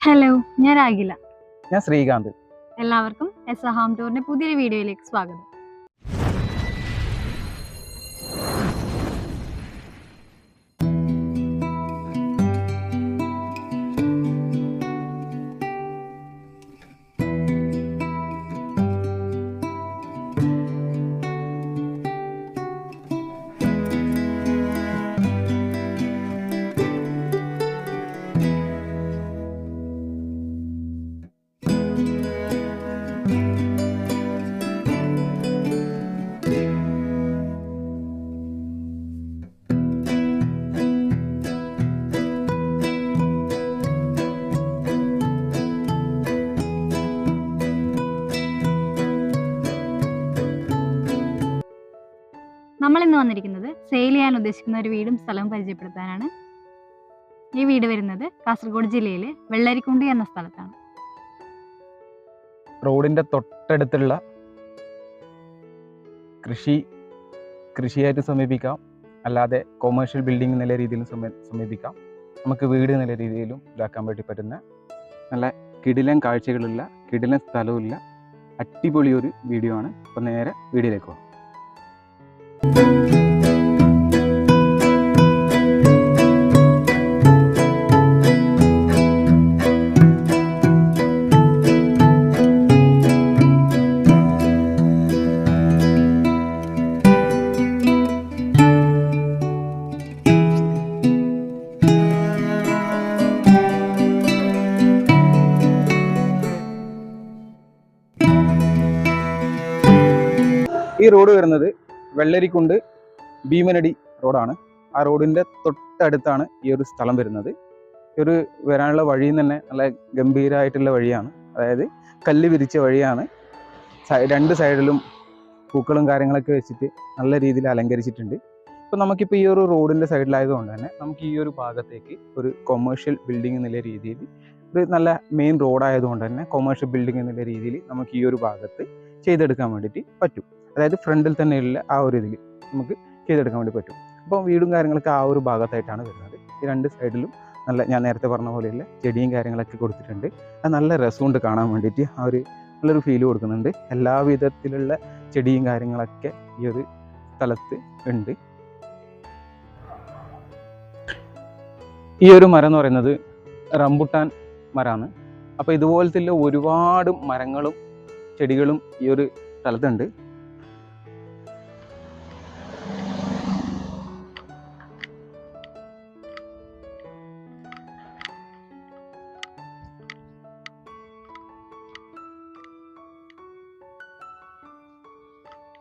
Hello, ഞാൻ രാഗില. ഞാൻ ശ്രീകാന്ത്. എല്ലാവർക്കും എസ് ഹോം ടൂറിന്റെ പുതിയൊരു വീഡിയോയിലേക്ക് സ്വാഗതം. നമ്മൾ ഇന്ന് വന്നിരിക്കുന്നത് സെയിൽ ചെയ്യാൻ ഉദ്ദേശിക്കുന്ന ഒരു വീടും സ്ഥലവും പരിചയപ്പെടുത്താനാണ്. ഈ വീട് വരുന്നത് കാസർഗോഡ് ജില്ലയിലെ വെള്ളരിക്കുണ്ടി എന്ന സ്ഥലത്താണ്. റോഡിന്റെ തൊട്ടടുത്തുള്ള കൃഷിയായിട്ട് സമീപിക്കാം, അല്ലാതെ കൊമേഴ്ഷ്യൽ ബിൽഡിംഗ് നില രീതിയിലും സമീപിക്കാം. നമുക്ക് വീട് നില രീതിയിലും ഇതാക്കാൻ വേണ്ടി പറ്റുന്ന നല്ല കിടിലൻ കാഴ്ചകളുള്ള കിടിലൻ സ്ഥലവുമില്ല അടിപൊളി ഒരു വീഡിയോ ആണ്. അപ്പോൾ നേരെ വീഡിയോയിലേക്ക് പോകാം. ഈ റോഡ് വരുന്നത് വെള്ളരിക്കുണ്ട് ഭീമനടി റോഡാണ്. ആ റോഡിൻ്റെ തൊട്ടടുത്താണ് ഈ ഒരു സ്ഥലം വരുന്നത്. ഈ ഒരു വരാനുള്ള വഴിയിൽ തന്നെ നല്ല ഗംഭീരമായിട്ടുള്ള വഴിയാണ്, അതായത് കല്ല് വിരിച്ച വഴിയാണ്. രണ്ട് സൈഡിലും പൂക്കളും കാര്യങ്ങളൊക്കെ വെച്ചിട്ട് നല്ല രീതിയിൽ അലങ്കരിച്ചിട്ടുണ്ട്. ഇപ്പോൾ നമുക്കിപ്പോൾ ഈ ഒരു റോഡിൻ്റെ സൈഡിലായതുകൊണ്ട് തന്നെ നമുക്ക് ഈ ഒരു ഭാഗത്തേക്ക് ഒരു കൊമേഴ്ഷ്യൽ ബിൽഡിംഗ് എന്നുള്ള രീതിയിൽ, ഒരു നല്ല മെയിൻ റോഡായതുകൊണ്ട് തന്നെ കൊമേഴ്ഷ്യൽ ബിൽഡിംഗ് എന്നുള്ള രീതിയിൽ നമുക്ക് ഈ ഒരു ഭാഗത്ത് ചെയ്തെടുക്കാൻ വേണ്ടിയിട്ട് പറ്റും. അതായത് ഫ്രണ്ടിൽ തന്നെയുള്ള ആ ഒരു ഇതിൽ നമുക്ക് ചെയ്തെടുക്കാൻ വേണ്ടി പറ്റും. അപ്പോൾ വീടും കാര്യങ്ങളൊക്കെ ആ ഒരു ഭാഗത്തായിട്ടാണ് വരുന്നത്. ഈ രണ്ട് സൈഡിലും നല്ല, ഞാൻ നേരത്തെ പറഞ്ഞ പോലെയുള്ള ചെടിയും കാര്യങ്ങളൊക്കെ കൊടുത്തിട്ടുണ്ട്. അത് നല്ല രസമുണ്ട് കാണാൻ വേണ്ടിയിട്ട്. ആ ഒരു നല്ലൊരു ഫീല് കൊടുക്കുന്നുണ്ട്. എല്ലാ വിധത്തിലുള്ള ചെടിയും കാര്യങ്ങളൊക്കെ ഈ ഒരു സ്ഥലത്ത് ഉണ്ട്. ഈ ഒരു മരം എന്ന് പറയുന്നത് റംബുട്ടാൻ മരമാണ്. അപ്പോൾ ഇതുപോലത്തെ ഒരുപാട് മരങ്ങളും ചെടികളും ഈ ഒരു സ്ഥലത്തുണ്ട്.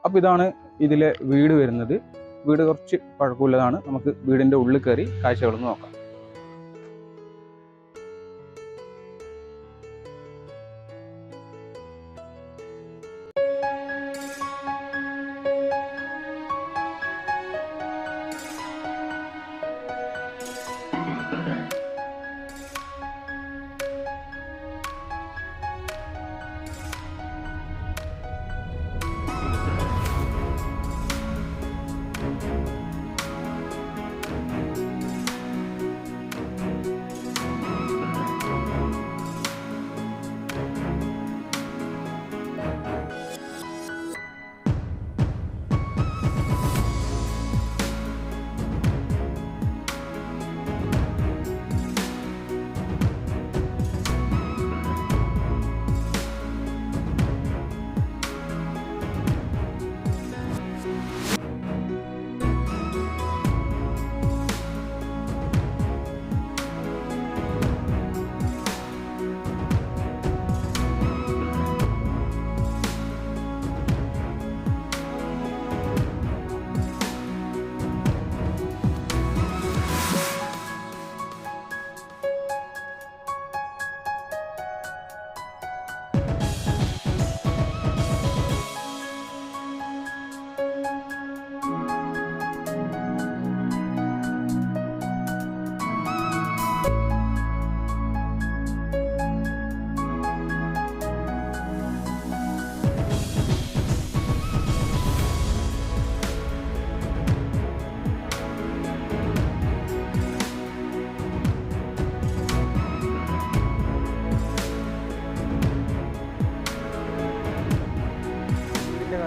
അപ്പോൾ ഇതാണ് ഇതിലെ വീട് വരുന്നത്. വീട് കുറച്ച് പഴക്കമുള്ളതാണ്. നമുക്ക് വീടിൻ്റെ ഉള്ളിൽ കയറി കാഴ്ചകളൊന്ന് നോക്കാം.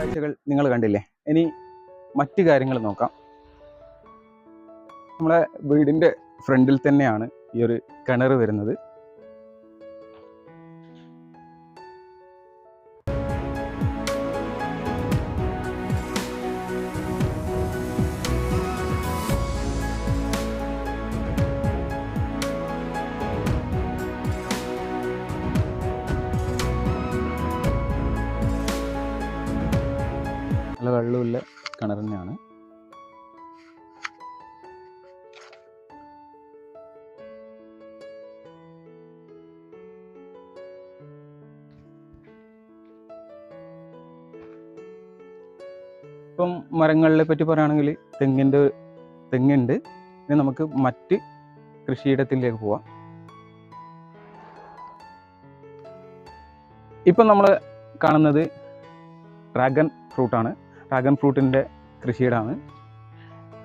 കാഴ്ചകൾ നിങ്ങൾ കണ്ടില്ലേ. ഇനി മറ്റു കാര്യങ്ങൾ നോക്കാം. നമ്മളെ വീടിൻ്റെ ഫ്രണ്ടിൽ തന്നെയാണ് ഈ ഒരു കിണർ വരുന്നത്. നല്ല വെള്ളമുള്ള കിണർ തന്നെയാണ്. ഇപ്പം മരങ്ങളെ പറ്റി പറയുകയാണെങ്കിൽ തെങ്ങുണ്ട്. ഇനി നമുക്ക് മറ്റ് കൃഷിയിടത്തിലേക്ക് പോവാം. ഇപ്പം നമ്മൾ കാണുന്നത് ഡ്രാഗൺ ഫ്രൂട്ടാണ്. ഡ്രാഗൺ ഫ്രൂട്ടിൻ്റെ കൃഷിയിടമാണ്.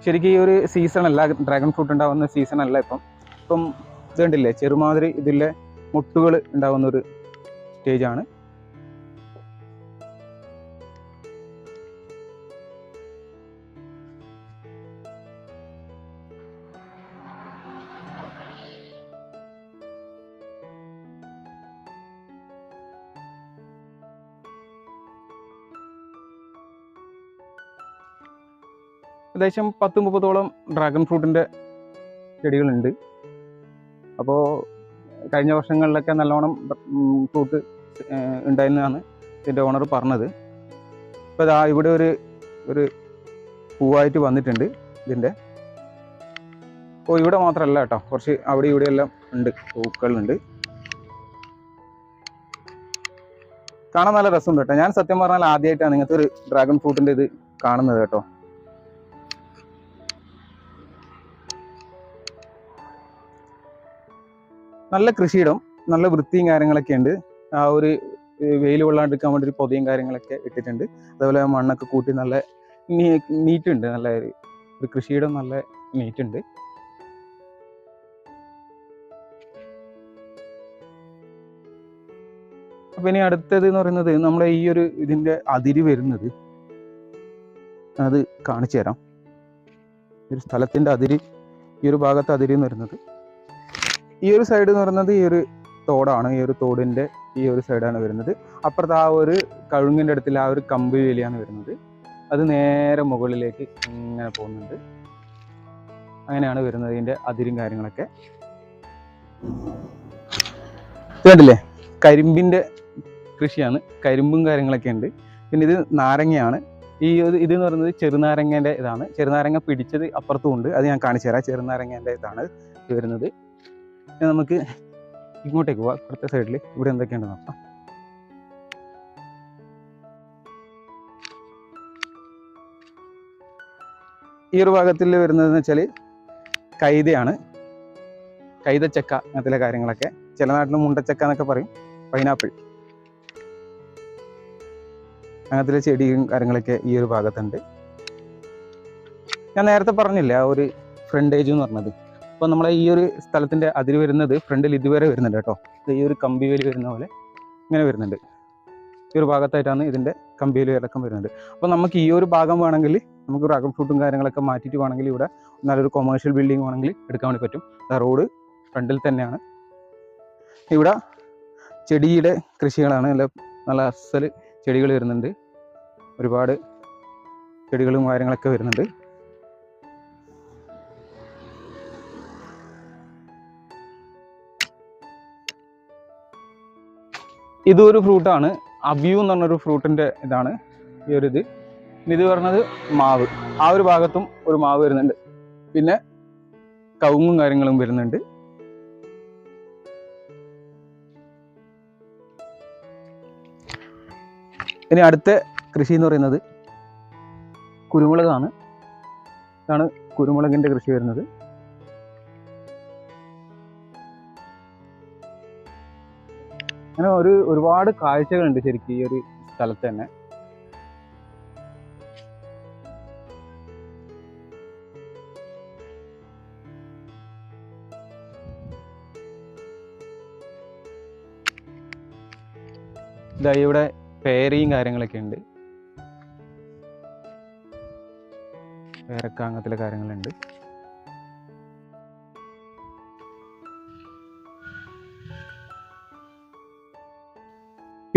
ശരിക്കും ഈ ഒരു സീസണല്ല, ഡ്രാഗൺ ഫ്രൂട്ട് ഉണ്ടാകുന്ന സീസണല്ല ഇപ്പം ഇത് കണ്ടില്ലേ, ചെറുമാതിരി ഇതിലെ മുട്ടുകൾ ഉണ്ടാകുന്ന ഒരു സ്റ്റേജാണ്. ഏകദേശം 10-30ഓളം ഡ്രാഗൺ ഫ്രൂട്ടിൻ്റെ ചെടികളുണ്ട്. അപ്പോൾ കഴിഞ്ഞ വർഷങ്ങളിലൊക്കെ നല്ലോണം ഫ്രൂട്ട് ഉണ്ടായിരുന്നതാണ് ഇതിൻ്റെ ഓണർ പറഞ്ഞത്. ഇപ്പോൾ ഇതാ ഇവിടെ ഒരു പൂവായിട്ട് വന്നിട്ടുണ്ട് ഇതിൻ്റെ. അപ്പോൾ ഇവിടെ മാത്രമല്ല കേട്ടോ, കുറച്ച് അവിടെ ഇവിടെയെല്ലാം ഉണ്ട്, പൂക്കളുണ്ട്. കാണാൻ നല്ല രസമുണ്ട് കേട്ടോ. ഞാൻ സത്യം പറഞ്ഞാൽ ആദ്യമായിട്ടാണ് ഇങ്ങനത്തെ ഒരു ഡ്രാഗൺ ഫ്രൂട്ടിൻ്റെ ഇത് കാണുന്നത് കേട്ടോ. നല്ല കൃഷിയിടം, നല്ല വൃത്തിയും കാര്യങ്ങളൊക്കെ ഉണ്ട്. ആ ഒരു വെയിൽ കൊള്ളാണ്ടിരിക്കാൻ വേണ്ടി ഒരു പൊതിയും കാര്യങ്ങളൊക്കെ ഇട്ടിട്ടുണ്ട്. അതേപോലെ മണ്ണൊക്കെ കൂട്ടി നല്ല നീറ്റുണ്ട്. നല്ല ഒരു കൃഷിയിടം നല്ല നീറ്റുണ്ട്. അപ്പം ഇനി അടുത്തത് എന്ന് പറയുന്നത് നമ്മളെ ഈ ഒരു ഇതിൻ്റെ അതിര് വരുന്നത്, അത് കാണിച്ചു തരാം. ഒരു സ്ഥലത്തിൻ്റെ അതിര്, ഈ ഒരു ഭാഗത്ത് അതിര് എന്ന് വരുന്നത്, ഈ ഒരു സൈഡ് എന്ന് പറയുന്നത് ഈ ഒരു തോടാണ്. ഈ ഒരു തോടിൻ്റെ ഈ ഒരു സൈഡാണ് വരുന്നത്. അപ്പുറത്ത് ആ ഒരു കഴുങ്ങിൻ്റെ അടുത്തിൽ ആ ഒരു കമ്പി വേലിയാണ് വരുന്നത്. അത് നേരെ മുകളിലേക്ക് ഇങ്ങനെ പോകുന്നുണ്ട്. അങ്ങനെയാണ് വരുന്നത് ഇതിൻ്റെ അതിരും കാര്യങ്ങളൊക്കെ. കണ്ടില്ലേ, കരിമ്പിൻ്റെ കൃഷിയാണ്. കരിമ്പും കാര്യങ്ങളൊക്കെ ഉണ്ട്. പിന്നെ ഇത് നാരങ്ങയാണ്. ഇതെന്ന് പറയുന്നത് ചെറുനാരങ്ങേൻ്റെ ഇതാണ്. ചെറുനാരങ്ങ പിടിച്ചത് അപ്പുറത്തും ഉണ്ട്, അത് ഞാൻ കാണിച്ചു തരാം. ചെറുനാരങ്ങേൻ്റെ ഇതാണ് ഇത് വരുന്നത്. നമുക്ക് ഇങ്ങോട്ടേക്ക് പോവാം. അടുത്ത സൈഡിൽ ഇവിടെ എന്തൊക്കെയുണ്ടെന്ന് നോക്കാം. ഈ ഒരു ഭാഗത്തിൽ വരുന്നതെന്ന് വെച്ചാൽ കൈതയാണ്. കൈതച്ചക്ക, അങ്ങനത്തെ കാര്യങ്ങളൊക്കെ. ചില നാട്ടിൽ മുണ്ടച്ചക്ക എന്നൊക്കെ പറയും. പൈനാപ്പിൾ, അങ്ങനത്തെ ചെടിയും കാര്യങ്ങളൊക്കെ ഈ ഒരു ഭാഗത്തുണ്ട്. ഞാൻ നേരത്തെ പറഞ്ഞില്ലേ ആ ഒരു ഫ്രണ്ടേജ് എന്ന് പറഞ്ഞത്. അപ്പോൾ നമ്മളെ ഈ ഒരു സ്ഥലത്തിൻ്റെ അതിര് വരുന്നത് ഫ്രണ്ടിൽ ഇതുവരെ വരുന്നുണ്ട് കേട്ടോ. ഈ ഒരു കമ്പിവേലി വരുന്ന പോലെ ഇങ്ങനെ വരുന്നുണ്ട്. ഈ ഒരു ഭാഗത്തായിട്ടാണ് ഇതിൻ്റെ കമ്പിവേലി ഇറക്കം വരുന്നത്. അപ്പോൾ നമുക്ക് ഈ ഒരു ഭാഗം വേണമെങ്കിൽ നമുക്ക് ഡ്രാഗൺ ഫ്രൂട്ടും കാര്യങ്ങളൊക്കെ മാറ്റിയിട്ട് വേണമെങ്കിൽ ഇവിടെ നല്ലൊരു കൊമേഴ്ഷ്യൽ ബിൽഡിംഗ് വേണമെങ്കിൽ എടുക്കാൻ വേണ്ടി പറ്റും. റോഡ് ഫ്രണ്ടിൽ തന്നെയാണ്. ഇവിടെ ചെടിയുടെ കൃഷികളാണ്. നല്ല അസൽ ചെടികൾ വരുന്നുണ്ട്. ഒരുപാട് ചെടികളും കാര്യങ്ങളൊക്കെ വരുന്നുണ്ട്. ഇതൊരു ഫ്രൂട്ടാണ്. അബിയു എന്ന് പറഞ്ഞൊരു ഫ്രൂട്ടിൻ്റെ ഇതാണ് ഈ ഒരു ഇത്. ഇത് പറഞ്ഞത് മാവ്. ആ ഒരു ഭാഗത്തും ഒരു മാവ് വരുന്നുണ്ട്. പിന്നെ കവുങ്ങും കാര്യങ്ങളും വരുന്നുണ്ട്. ഇനി അടുത്ത കൃഷി എന്ന് പറയുന്നത് കുരുമുളകാണ്. ഇതാണ് കുരുമുളകിൻ്റെ കൃഷി വരുന്നത്. അങ്ങനെ ഒരുപാട് കാഴ്ചകളുണ്ട് ശരിക്കും ഈ ഒരു സ്ഥലത്ത് തന്നെ. ഇതാ ഇവിടെ പേരയും കാര്യങ്ങളൊക്കെ ഉണ്ട്. പേരക്ക അങ്ങനത്തെ കാര്യങ്ങളുണ്ട്.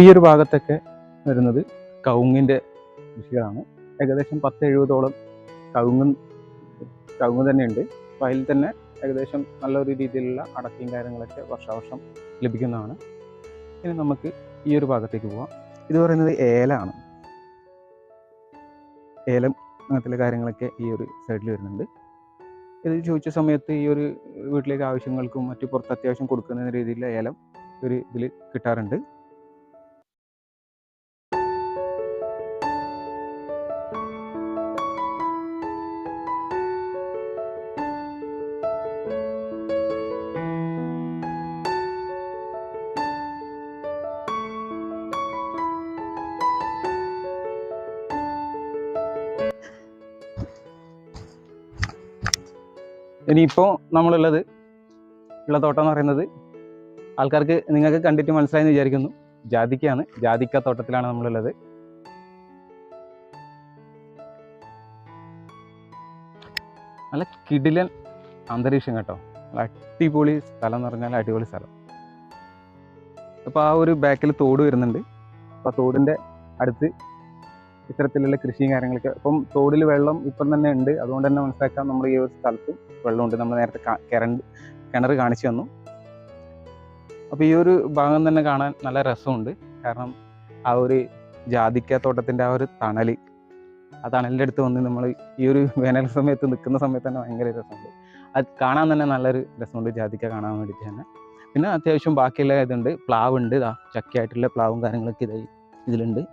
ഈ ഒരു ഭാഗത്തൊക്കെ വരുന്നത് കവുങ്ങിൻ്റെ കൃഷികളാണ്. ഏകദേശം 10-70ഓളം കവുങ്ങ് തന്നെ ഉണ്ട്. അപ്പോൾ അതിൽ തന്നെ ഏകദേശം നല്ലൊരു രീതിയിലുള്ള അടക്കയും കാര്യങ്ങളൊക്കെ വർഷാവർഷം ലഭിക്കുന്നതാണ്. ഇനി നമുക്ക് ഈ ഒരു ഭാഗത്തേക്ക് പോവാം. ഇത് പറയുന്നത് ഏലമാണ്. ഏലം അങ്ങനത്തെ കാര്യങ്ങളൊക്കെ ഈ ഒരു സൈഡിൽ വരുന്നുണ്ട്. ഇത് ചോദിച്ച സമയത്ത് ഈ ഒരു വീട്ടിലേക്ക് ആവശ്യങ്ങൾക്കും മറ്റു പുറത്ത് അത്യാവശ്യം കൊടുക്കുന്ന രീതിയിലുള്ള ഏലം ഒരു ഇതിൽ കിട്ടാറുണ്ട്. ഇനിയിപ്പോൾ നമ്മളുള്ളത് ഉള്ള തോട്ടം എന്ന് പറയുന്നത് നിങ്ങൾക്ക് കണ്ടിട്ട് മനസ്സിലായെന്ന് വിചാരിക്കുന്നു, ജാതിക്കയാണ്. ജാതിക്ക തോട്ടത്തിലാണ് നമ്മളുള്ളത്. നല്ല കിടിലൻ അന്തരീക്ഷം കേട്ടോ. അടിപൊളി സ്ഥലം എന്ന് പറഞ്ഞാൽ അടിപൊളി സ്ഥലം. അപ്പോൾ ആ ഒരു ബാക്കിൽ തോട് വരുന്നുണ്ട്. അപ്പോൾ ആ തോടിൻ്റെ അടുത്ത് ഇത്തരത്തിലുള്ള കൃഷിയും കാര്യങ്ങളൊക്കെ. അപ്പം തോടിൽ വെള്ളം ഇപ്പം തന്നെ ഉണ്ട്. അതുകൊണ്ട് തന്നെ മനസ്സിലാക്കാം നമ്മൾ ഈ ഒരു സ്ഥലത്തും വെള്ളമുണ്ട്. നമ്മൾ നേരത്തെ കിണർ കാണിച്ചു തന്നു. അപ്പോൾ ഈ ഒരു ഭാഗം തന്നെ കാണാൻ നല്ല രസമുണ്ട്. കാരണം ആ ഒരു ജാതിക്ക തോട്ടത്തിൻ്റെ ആ ഒരു തണൽ, ആ തണലിൻ്റെ അടുത്ത് വന്ന് നമ്മൾ ഈ ഒരു വേനൽ സമയത്ത് നിൽക്കുന്ന സമയത്ത് തന്നെ ഭയങ്കര രസമുണ്ട്. അത് കാണാൻ തന്നെ നല്ലൊരു രസമുണ്ട്, ജാതിക്ക കാണാൻ വേണ്ടിയിട്ട് തന്നെ. പിന്നെ അത്യാവശ്യം ബാക്കിയുള്ള ഇതുണ്ട്, പ്ലാവുണ്ട്. ചക്കയായിട്ടുള്ള പ്ലാവും കാര്യങ്ങളൊക്കെ ഇതിലുണ്ട്.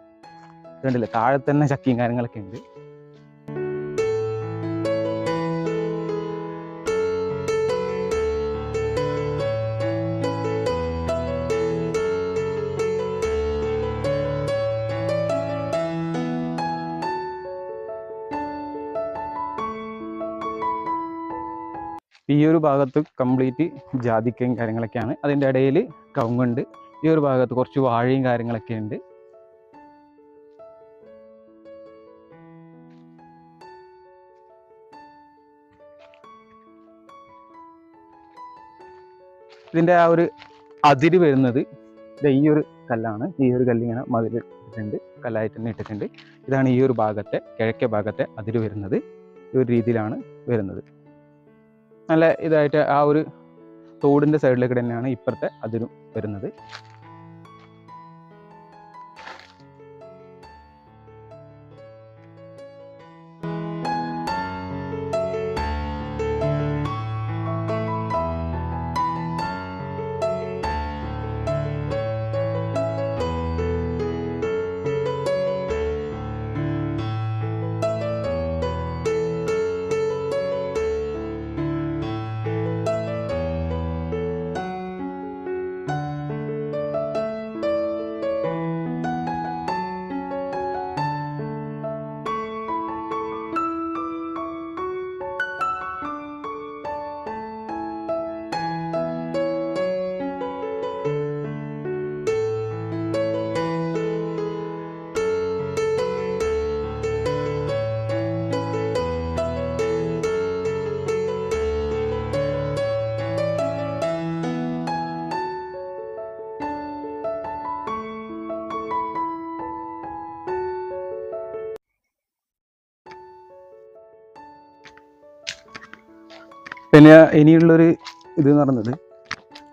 കണ്ടില്ലേ, താഴെ തന്നെ ചക്കയും കാര്യങ്ങളൊക്കെ ഉണ്ട്. ഈ ഒരു ഭാഗത്ത് കംപ്ലീറ്റ് ജാതിക്കയും കാര്യങ്ങളൊക്കെയാണ്. അതിൻ്റെ ഇടയിൽ കവുങ്ങുണ്ട്. ഈ ഒരു ഭാഗത്ത് കുറച്ച് വാഴയും കാര്യങ്ങളൊക്കെ ഉണ്ട്. ഇതിൻ്റെ ആ ഒരു അതിര് വരുന്നത് ഈ ഒരു കല്ലാണ്. ഈ ഒരു കല്ലിങ്ങനെ മതിൽ ഇട്ടിട്ടുണ്ട്, കല്ലായിട്ട് തന്നെ ഇട്ടിട്ടുണ്ട്. ഇതാണ് ഈ ഒരു ഭാഗത്തെ കിഴക്കേ ഭാഗത്തെ അതിര് വരുന്നത്. ഈ ഒരു രീതിയിലാണ് വരുന്നത്. നല്ല ഇതായിട്ട് ആ ഒരു തോടിൻ്റെ സൈഡിലേക്ക് തന്നെയാണ് ഇപ്പുറത്തെ അതിരും വരുന്നത്. പിന്നെ ഇനിയുള്ളൊരു ഇതെന്ന് പറയുന്നത്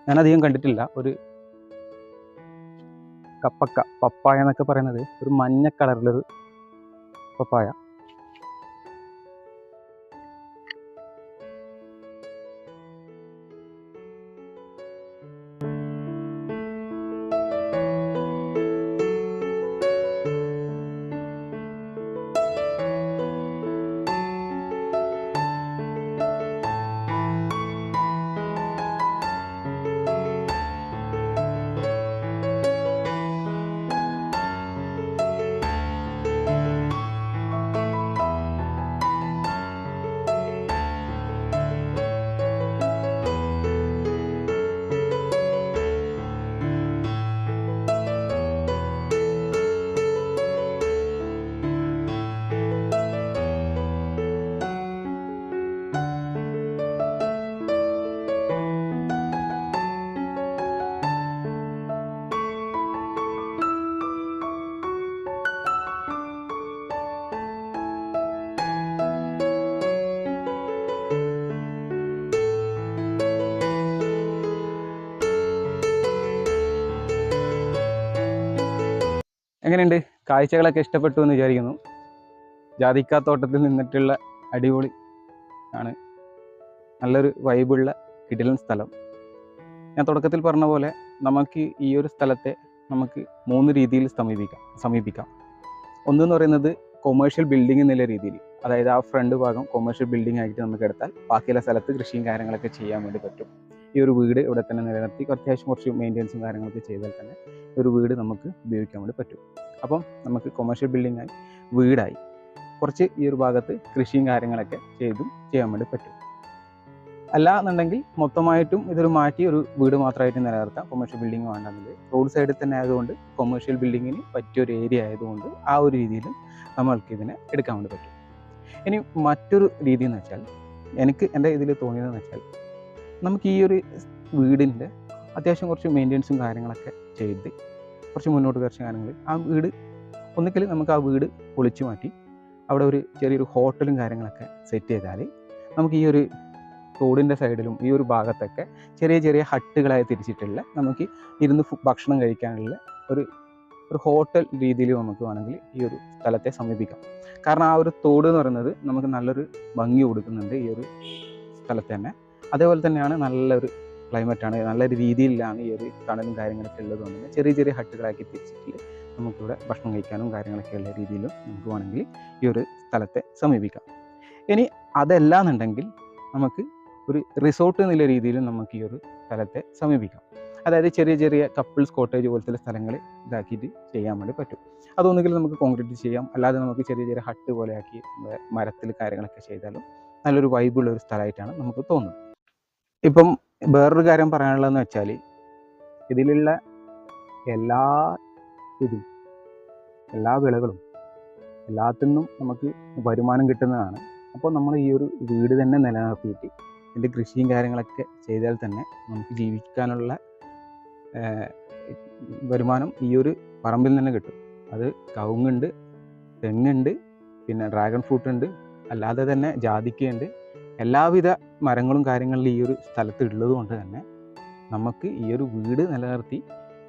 ഞാനധികം കണ്ടിട്ടില്ല. ഒരു പപ്പായ എന്നൊക്കെ പറയുന്നത് ഒരു മഞ്ഞ കളറിലൊരു പപ്പായ. എങ്ങനെയുണ്ട്? കാഴ്ചകളൊക്കെ ഇഷ്ടപ്പെട്ടു എന്ന് വിചാരിക്കുന്നു. ജാതിക്കാത്തോട്ടത്തിൽ നിന്നിട്ടുള്ള അടിപൊളി ആണ്, നല്ലൊരു വൈബുള്ള കിടിലൻ സ്ഥലം. ഞാൻ തുടക്കത്തിൽ പറഞ്ഞ പോലെ നമുക്ക് ഈ ഒരു സ്ഥലത്തെ നമുക്ക് 3 രീതിയിൽ സമീപിക്കാം. ഒന്നെന്ന് പറയുന്നത് കൊമേഴ്ഷ്യൽ ബിൽഡിംഗ് എന്നുള്ള രീതിയിൽ, അതായത് ആ ഫ്രണ്ട് ഭാഗം കൊമേഴ്ഷ്യൽ ബിൽഡിംഗ് ആയിട്ട് നമുക്ക് എടുത്താൽ ബാക്കിയുള്ള സ്ഥലത്ത് കൃഷിയും കാര്യങ്ങളൊക്കെ ചെയ്യാൻ വേണ്ടി പറ്റും. ഈ ഒരു വീട് ഇവിടെ തന്നെ നിലനിർത്തി അത്യാവശ്യം കുറച്ച് മെയിൻ്റെനൻസും കാര്യങ്ങളൊക്കെ ചെയ്താൽ തന്നെ ഒരു വീട് നമുക്ക് ഉപയോഗിക്കാൻ വേണ്ടി പറ്റും. അപ്പം നമുക്ക് കൊമേഴ്ഷ്യൽ ബിൽഡിംഗായി വീടായി കുറച്ച് ഈ ഒരു ഭാഗത്ത് കൃഷിയും കാര്യങ്ങളൊക്കെ ചെയ്യാൻ വേണ്ടി പറ്റും. അല്ല എന്നുണ്ടെങ്കിൽ മൊത്തമായിട്ടും ഇതൊരു മാറ്റി ഒരു വീട് മാത്രമായിട്ട് നിലനിർത്താം. Commercial building വേണ്ടെന്നുണ്ട്. റോഡ് സൈഡിൽ തന്നെ ആയതുകൊണ്ട് കൊമേഴ്ഷ്യൽ ബിൽഡിങ്ങിന് പറ്റിയൊരു ഏരിയ ആയതുകൊണ്ട് ആ ഒരു രീതിയിലും നമ്മൾക്ക് ഇതിനെ എടുക്കാൻ വേണ്ടി പറ്റും. ഇനി മറ്റൊരു രീതി എന്ന് വെച്ചാൽ, എനിക്ക് എൻ്റെ ഇതിൽ തോന്നിയതെന്ന് വെച്ചാൽ, നമുക്ക് ഈ ഒരു വീടിൻ്റെ അത്യാവശ്യം കുറച്ച് മെയിൻ്റെനൻസും കാര്യങ്ങളൊക്കെ ചെയ്ത് കുറച്ച് മുന്നോട്ട് കുറച്ച് കാര്യങ്ങൾ ആ വീട് ഒന്നിക്കൽ നമുക്ക് ആ വീട് പൊളിച്ചു മാറ്റി അവിടെ ഒരു ചെറിയൊരു ഹോട്ടലും കാര്യങ്ങളൊക്കെ സെറ്റ് ചെയ്താൽ നമുക്ക് ഈ ഒരു റോഡിൻ്റെ സൈഡിലും ഈ ഒരു ഭാഗത്തൊക്കെ ചെറിയ ചെറിയ ഹട്ടുകളായി തിരിച്ചിട്ടുള്ള നമുക്ക് ഇരുന്ന് ഭക്ഷണം കഴിക്കാനുള്ള ഒരു ഹോട്ടൽ രീതിയിൽ നമുക്ക് വേണമെങ്കിൽ ഈ ഒരു സ്ഥലത്തെ സമീപിക്കാം. കാരണം ആ ഒരു തോട് എന്ന് പറയുന്നത് നമുക്ക് നല്ലൊരു ഭംഗി കൊടുക്കുന്നുണ്ട് ഈ ഒരു സ്ഥലത്ത് തന്നെ. അതേപോലെ തന്നെയാണ് നല്ലൊരു ക്ലൈമറ്റാണ്, നല്ലൊരു രീതിയിലാണ് ഈ ഒരു തണലും കാര്യങ്ങളൊക്കെ ഉള്ളത് കൊണ്ട് തന്നെ ചെറിയ ചെറിയ ഹട്ടുകളാക്കി തിരിച്ചിട്ട് നമുക്കിവിടെ ഭക്ഷണം കഴിക്കാനും കാര്യങ്ങളൊക്കെ ഉള്ള രീതിയിലും നമുക്ക് വേണമെങ്കിൽ ഈ ഒരു സ്ഥലത്തെ സമീപിക്കാം. ഇനി അതല്ല എന്നുണ്ടെങ്കിൽ നമുക്ക് ഒരു റിസോർട്ട് എന്നുള്ള രീതിയിലും നമുക്ക് ഈ ഒരു സ്ഥലത്തെ സമീപിക്കാം. അതായത് ചെറിയ ചെറിയ കപ്പിൾസ് കോട്ടേജ് പോലത്തെ സ്ഥലങ്ങൾ ഇതാക്കിയിട്ട് ചെയ്യാൻ വേണ്ടി പറ്റും. അതൊന്നുകിൽ നമുക്ക് കോൺക്രീറ്റ് ചെയ്യാം, അല്ലാതെ നമുക്ക് ചെറിയ ചെറിയ ഹട്ട് പോലെ ആക്കി മരത്തിൽ കാര്യങ്ങളൊക്കെ ചെയ്താലും നല്ലൊരു വൈബുള്ള ഒരു സ്ഥലമായിട്ടാണ് നമുക്ക് തോന്നുന്നത്. ഇപ്പം വേറൊരു കാര്യം പറയാനുള്ളതെന്ന് വെച്ചാൽ, ഇതിലുള്ള എല്ലാ വിളകളും എല്ലാത്തിനും നമുക്ക് വരുമാനം കിട്ടുന്നതാണ്. അപ്പോൾ നമ്മൾ ഈ ഒരു വീട് തന്നെ നിലനിർത്തിയിട്ട് ഇതിൻ്റെ കൃഷിയും കാര്യങ്ങളൊക്കെ ചെയ്താൽ തന്നെ നമുക്ക് ജീവിക്കാനുള്ള വരുമാനം ഈ ഒരു പറമ്പിൽ തന്നെ കിട്ടും. അത് കവുങ്ങുണ്ട്, തെങ്ങുണ്ട്, പിന്നെ ഡ്രാഗൺ ഫ്രൂട്ട് ഉണ്ട്, അല്ലാതെ തന്നെ ജാതിക്കയുണ്ട്. എല്ലാവിധ മരങ്ങളും കാര്യങ്ങളിലും ഈ ഒരു സ്ഥലത്ത് ഉള്ളത് കൊണ്ട് തന്നെ നമുക്ക് ഈ ഒരു വീട് നിലനിർത്തി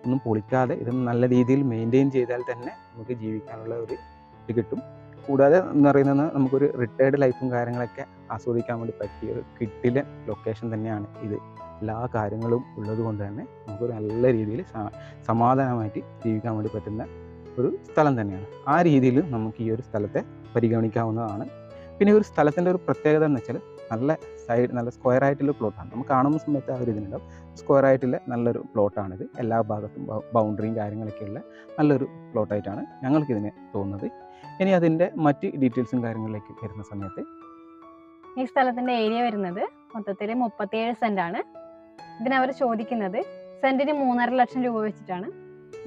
ഒന്നും പൊളിക്കാതെ ഇത് നല്ല രീതിയിൽ മെയിൻറ്റെയിൻ ചെയ്താൽ തന്നെ നമുക്ക് ജീവിക്കാനുള്ള ഒരു ഇത് കിട്ടും. കൂടാതെ എന്ന് പറയുന്നത് നമുക്കൊരു റിട്ടയർഡ് ലൈഫും കാര്യങ്ങളൊക്കെ ആസ്വദിക്കാൻ വേണ്ടി പറ്റിയ ഒരു കിടിലൻ ലൊക്കേഷൻ തന്നെയാണ് ഇത്. എല്ലാ കാര്യങ്ങളും ഉള്ളത് കൊണ്ട് തന്നെ നമുക്കൊരു നല്ല രീതിയിൽ സമാധാനമായിട്ട് ജീവിക്കാൻ വേണ്ടി പറ്റുന്ന ഒരു സ്ഥലം തന്നെയാണ്. ആ രീതിയിൽ നമുക്ക് ഈ ഒരു സ്ഥലത്തെ പരിഗണിക്കാവുന്നതാണ്. പിന്നെ ഒരു സ്ഥലത്തിൻ്റെ ഒരു പ്രത്യേകത എന്ന് വെച്ചാൽ നല്ല സ്ക്വയർ ആയിട്ടുള്ള പ്ലോട്ടാണ്. നമുക്ക് കാണുന്ന സമയത്ത് ആ ഒരു ഇതിനുണ്ടാവും. സ്ക്വയർ ആയിട്ടുള്ള നല്ലൊരു പ്ലോട്ടാണിത്. എല്ലാ ഭാഗത്തും ബൗണ്ടറിയും കാര്യങ്ങളൊക്കെയുള്ള നല്ലൊരു പ്ലോട്ടായിട്ടാണ് ഞങ്ങൾക്കിതിനെ തോന്നുന്നത്. ഇനി അതിൻ്റെ മറ്റ് ഡീറ്റെയിൽസും കാര്യങ്ങളിലേക്ക് വരുന്ന സമയത്ത്, ഈ സ്ഥലത്തിന്റെ ഏരിയ വരുന്നത് മൊത്തത്തിൽ 37 സെന്റ് ആണ്. ഇതിനവർ ചോദിക്കുന്നത് സെന്റിന് 3.5 ലക്ഷം രൂപ വെച്ചിട്ടാണ്.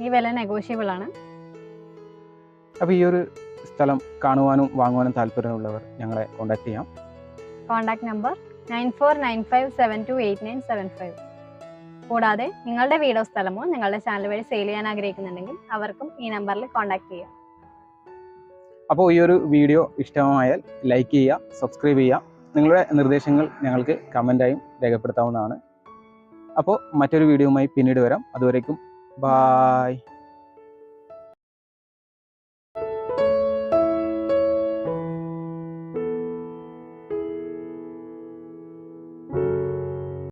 ഈ വില നെഗോഷ്യബിൾ ആണ്. അപ്പോൾ ഈ ഒരു സ്ഥലം കാണുവാനും വാങ്ങുവാനും താല്പര്യമുള്ളവർ ഞങ്ങളെ കോൺടാക്ട് ചെയ്യാം. Contact number 9495728975. കൂടാതെ നിങ്ങളുടെ വീടോ സ്ഥലമോ നിങ്ങളുടെ ചാനൽ വഴി സെയിൽ ചെയ്യാൻ ആഗ്രഹിക്കുന്നുണ്ടെങ്കിൽ അവർക്കും ഈ നമ്പറിൽ കോൺടാക്ട് ചെയ്യാം. അപ്പോൾ ഈ ഒരു വീഡിയോ ഇഷ്ടമായാൽ ലൈക്ക് ചെയ്യുക, സബ്സ്ക്രൈബ് ചെയ്യുക. നിങ്ങളുടെ നിർദ്ദേശങ്ങൾ ഞങ്ങൾക്ക് കമൻറ്റായും രേഖപ്പെടുത്താവുന്നതാണ്. അപ്പോൾ മറ്റൊരു വീഡിയോയുമായി പിന്നീട് വരാം. അതുവരേക്കും ബായ്.